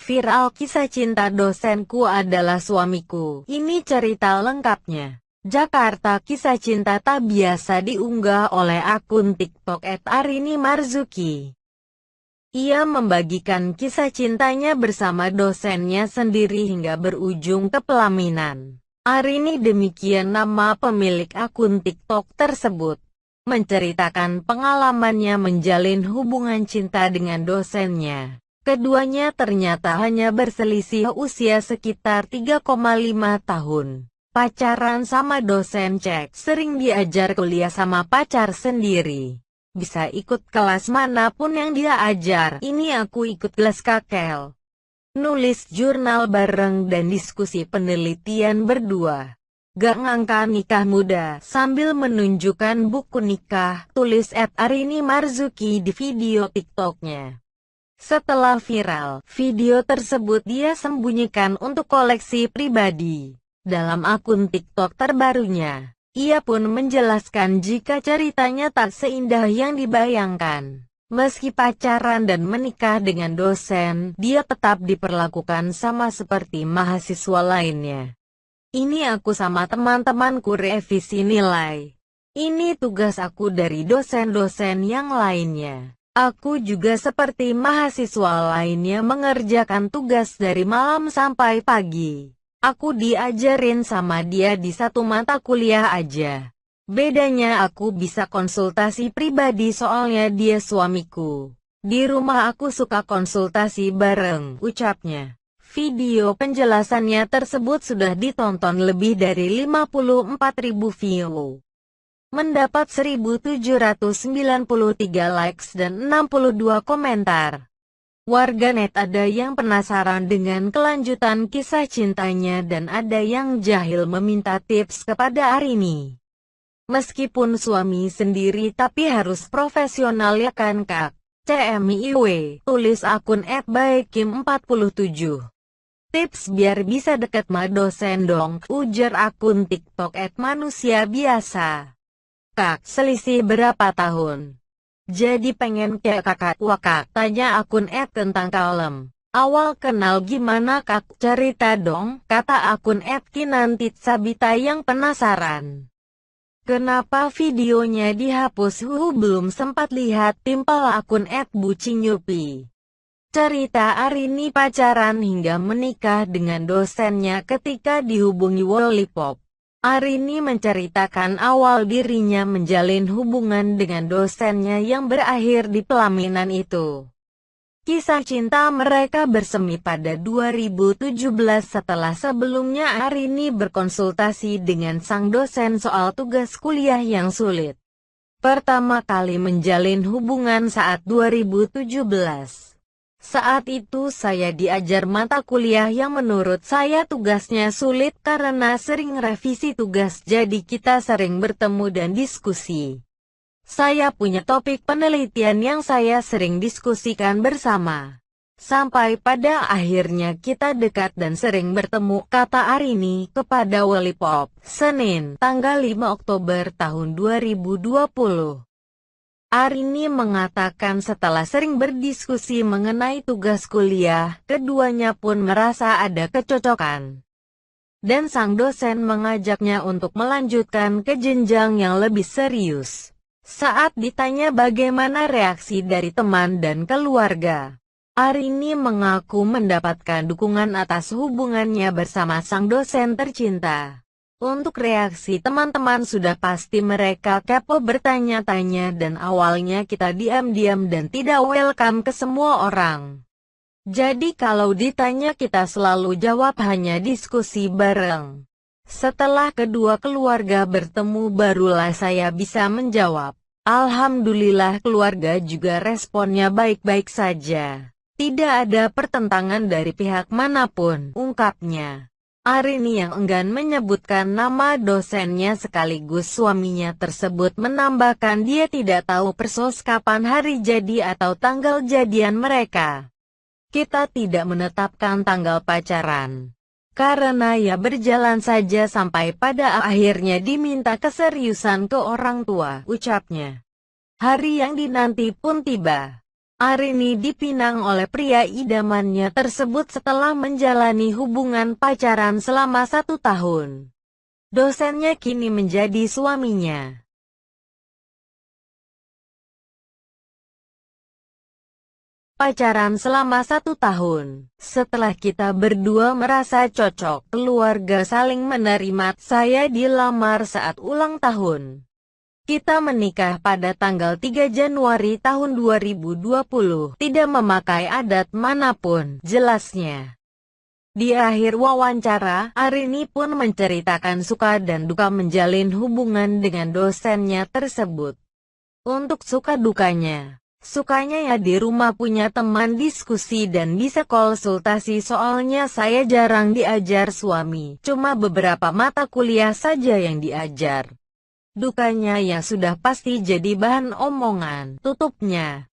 Viral kisah cinta dosenku adalah suamiku. Ini cerita lengkapnya. Jakarta. Kisah cinta tak biasa diunggah oleh akun TikTok @arini_marzuki. Ia membagikan kisah cintanya bersama dosennya sendiri hingga berujung ke pelaminan. Arini, demikian nama pemilik akun TikTok tersebut, menceritakan pengalamannya menjalin hubungan cinta dengan dosennya. Keduanya ternyata hanya berselisih usia sekitar 3,5 tahun. Pacaran sama dosen, cek sering diajar kuliah sama pacar sendiri. Bisa ikut kelas manapun yang dia ajar. Ini aku ikut kelas kakel. Nulis jurnal bareng dan diskusi penelitian berdua. Gak ngangka nikah muda, sambil menunjukkan buku nikah, tulis @arini_marzuki di video TikToknya. Setelah viral, video tersebut dia sembunyikan untuk koleksi pribadi. Dalam akun TikTok terbarunya, ia pun menjelaskan jika ceritanya tak seindah yang dibayangkan. Meski pacaran dan menikah dengan dosen, dia tetap diperlakukan sama seperti mahasiswa lainnya. Ini aku sama teman-temanku revisi nilai. Ini tugas aku dari dosen-dosen yang lainnya. Aku juga seperti mahasiswa lainnya mengerjakan tugas dari malam sampai pagi. Aku diajarin sama dia di satu mata kuliah aja. Bedanya aku bisa konsultasi pribadi soalnya dia suamiku. Di rumah aku suka konsultasi bareng, ucapnya. Video penjelasannya tersebut sudah ditonton lebih dari 54.000 view. Mendapat 1.793 likes dan 62 komentar. Warganet ada yang penasaran dengan kelanjutan kisah cintanya dan ada yang jahil meminta tips kepada Arini. Meskipun suami sendiri tapi harus profesional ya kan kak? CMIW, tulis akun @baikim47. Tips biar bisa deket ma dosen dong, ujar akun TikTok @manusia_biasa. Kak, selisih berapa tahun? Jadi pengen kayak kakak. Wah kak, tanya akun tentang kalem. Awal kenal gimana kak? Cerita dong, kata akun @kinantit sabita yang penasaran. Kenapa videonya dihapus? Belum sempat lihat, timpal akun @bucinyupi. Cerita Arini pacaran hingga menikah dengan dosennya ketika dihubungi Wallipop. Arini menceritakan awal dirinya menjalin hubungan dengan dosennya yang berakhir di pelaminan itu. Kisah cinta mereka bersemi pada 2017 setelah sebelumnya Arini berkonsultasi dengan sang dosen soal tugas kuliah yang sulit. Pertama kali menjalin hubungan saat 2017. Saat itu saya diajar mata kuliah yang menurut saya tugasnya sulit karena sering revisi tugas, jadi kita sering bertemu dan diskusi. Saya punya topik penelitian yang saya sering diskusikan bersama. Sampai pada akhirnya kita dekat dan sering bertemu, kata Arini kepada Wallipop, Senin, tanggal 5 Oktober tahun 2020. Arini mengatakan setelah sering berdiskusi mengenai tugas kuliah, keduanya pun merasa ada kecocokan. Dan sang dosen mengajaknya untuk melanjutkan ke jenjang yang lebih serius. Saat ditanya bagaimana reaksi dari teman dan keluarga, Arini mengaku mendapatkan dukungan atas hubungannya bersama sang dosen tercinta. Untuk reaksi teman-teman sudah pasti mereka kepo bertanya-tanya dan awalnya kita diam-diam dan tidak welcome ke semua orang. Jadi kalau ditanya kita selalu jawab hanya diskusi bareng. Setelah kedua keluarga bertemu barulah saya bisa menjawab. Alhamdulillah keluarga juga responnya baik-baik saja. Tidak ada pertentangan dari pihak manapun, ungkapnya. Arini yang enggan menyebutkan nama dosennya sekaligus suaminya tersebut menambahkan dia tidak tahu persis kapan hari jadi atau tanggal jadian mereka. Kita tidak menetapkan tanggal pacaran. Karena ya berjalan saja sampai pada akhirnya diminta keseriusan ke orang tua, ucapnya. Hari yang dinanti pun tiba. Arini dipinang oleh pria idamannya tersebut setelah menjalani hubungan pacaran selama 1 tahun. Dosennya kini menjadi suaminya. Pacaran selama 1 tahun. Setelah kita berdua merasa cocok, keluarga saling menerima, saya dilamar saat ulang tahun. Kita menikah pada tanggal 3 Januari tahun 2020, tidak memakai adat manapun, jelasnya. Di akhir wawancara, Arini pun menceritakan suka dan duka menjalin hubungan dengan dosennya tersebut. Untuk suka dukanya, sukanya ya di rumah punya teman diskusi dan bisa konsultasi, soalnya saya jarang diajar suami, cuma beberapa mata kuliah saja yang diajar. Dukanya ya sudah pasti jadi bahan omongan, tutupnya.